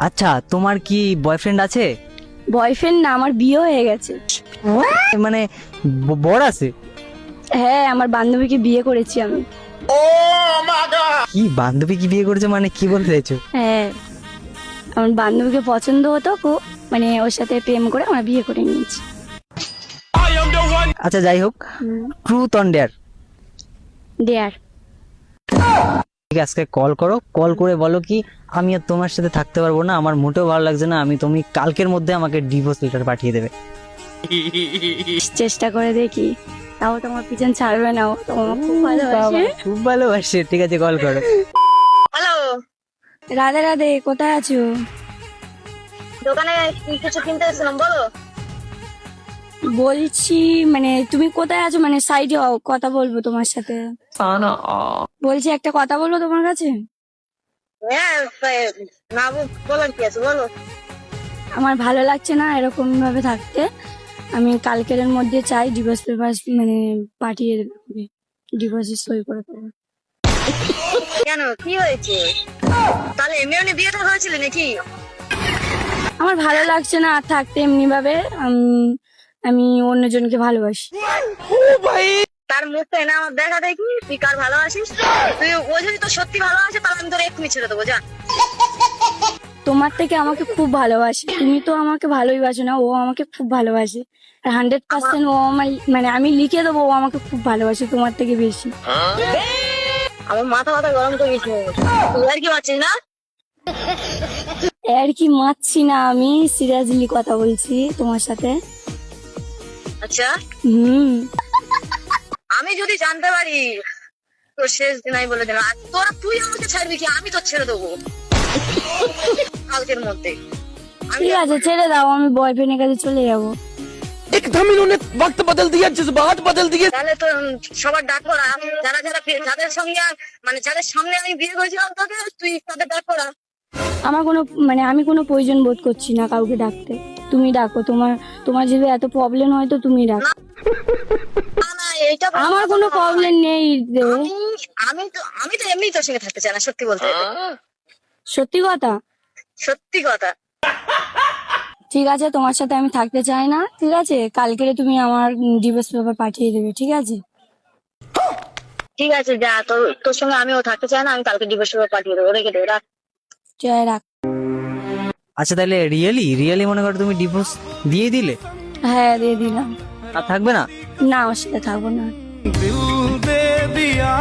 আচ্ছা, তোমার কি বয়ফ্রেন্ড আছে? বয়ফ্রেন্ড না, আমার বিয়ে হয়ে গেছে। মানে বর আছে? হ্যাঁ, আমার বান্ধবীকে বিয়ে করেছি আমি। কি বান্ধবী কি বিয়ে করেছে মানে কি বলতে চাইছো? হ্যাঁ, আমার বান্ধবীকে পছন্দ হতো খুব, মানে ওর সাথে প্রেম করে আমরা বিয়ে করে নিয়েছি। আচ্ছা যাই হোক, ট্রুথ অন ডেয়ার, ডেয়ার। আজকে কল করো, কল করে বলো কি আমি আর তোমার সাথে থাকতে পারবো না, আমার মোটেও ভালো লাগছে না, তুমি কালকের মধ্যে আমাকে ডিভোর্স লেটার পাঠিয়ে দেবে। চেষ্টা করে দেখি, তাও তোমার পিছন ছাড়বে না, ও তোমার খুব ভালোবাসে। খুব ভালোবাসে, ঠিক আছে কল করো। হ্যালো, রাধে রাধে, কোথায় আছো? দোকানে কিছু কিনতে এসেছিলাম, বলো। বলছি মানে তুমি কোথায় আছো, মানে সাইডে কথা বলবো তোমার সাথে। বলছি একটা কথা বলবো তোমার কাছে। হ্যাঁ, না বলার কি আছে, বলো। আমার ভালো লাগছে না এরকম ভাবে থাকতে, আমি কালকের মধ্যে চাই ডিভোর্স পেপার মানে পাঠিয়ে দেবে, ডিভোর্সে সই করে দেবো। কেন, কি হয়েছে? তাহলে এমনি এমনি বিয়েটা হয়েছিল নাকি? আমার ভালো লাগছে না আর থাকতে এমনি ভাবে, আমি অন্যজনকে ভালোবাসি। তার মুখটা এনে আমার দেখা দেখি, তুই কার ভালোবাসিস। তুই ও যদি তো সত্যি ভালোবাসে তাহলে আমি তোর এক্ষুনি ছেড়ে দেবো, যা। তোমার থেকে আমাকে খুব ভালোবাসে, তুমি তো আমাকে ভালোই বাসো না, ও আমাকে খুব ভালোবাসে। 100% ও আমার, মানে আমি লিখে দেবো, ও আমাকে খুব ভালোবাসে তোমার থেকে বেশি। আমার মাথা গরম করে গেছে। তুই আর কি পাচ্ছিস না? আর কি মারছি না, আমি সিরিয়াসলি কথা বলছি তোমার সাথে। আচ্ছা, আমি যদি জানতে পারি তোর শেষ দিন, আমি বলে দিলাম, আর তুই আমাকে ছাড়বি কি? আমি তো ছেড়ে দেবো কালকের মধ্যে। ঠিক আছে ছেড়ে দাও, আমি বয়ফ্রেন্ডের কাছে চলে যাবো। एकदम इन्होंने वक्त बदल दिया, जज्बात बदल दिए। তাহলে তো সবার ডাক করা, যারা যারা যাদের সঙ্গে মানে যাদের সামনে আমি বিয়ে করেছিলাম তোকে, তুই তাদের ডাক করা। আমার কোনো মানে আমি কোনো প্রয়োজন বোধ করছি না কাউকে ডাকতে, তুমি ডাকো। তোমার তোমার যদি এত প্রবলেম হয় তো তুমি ডাকো। না না, এইটা আমার কোনো প্রবলেম নেই রে। আমি তো এমনি তোর সঙ্গে থাকতে চাই না, সত্যি বলতে। সত্যি কথা। সত্যি কথা। ঠিক আছে, তোমার সাথে আমি থাকতে চাই না, ঠিক আছে, কালকে তুমি আমার ডিভোর্স পেপার পাঠিয়ে দেবে, ঠিক আছে? ঠিক আছে, যা, তোর সঙ্গে আমিও থাকতে চাই না, আমি কালকে ডিভোর্স পেপার পাঠিয়ে দেবো, রেখে দেবো, রাখ। জয় রাখ। আচ্ছা তাহলে রিয়েলি মনে করো তুমি ডিভোর্স দিয়ে দিলে? হ্যাঁ দিয়ে দিলাম। আর থাকবে না? না, ওর সাথে থাকবো না। दिल दे दिया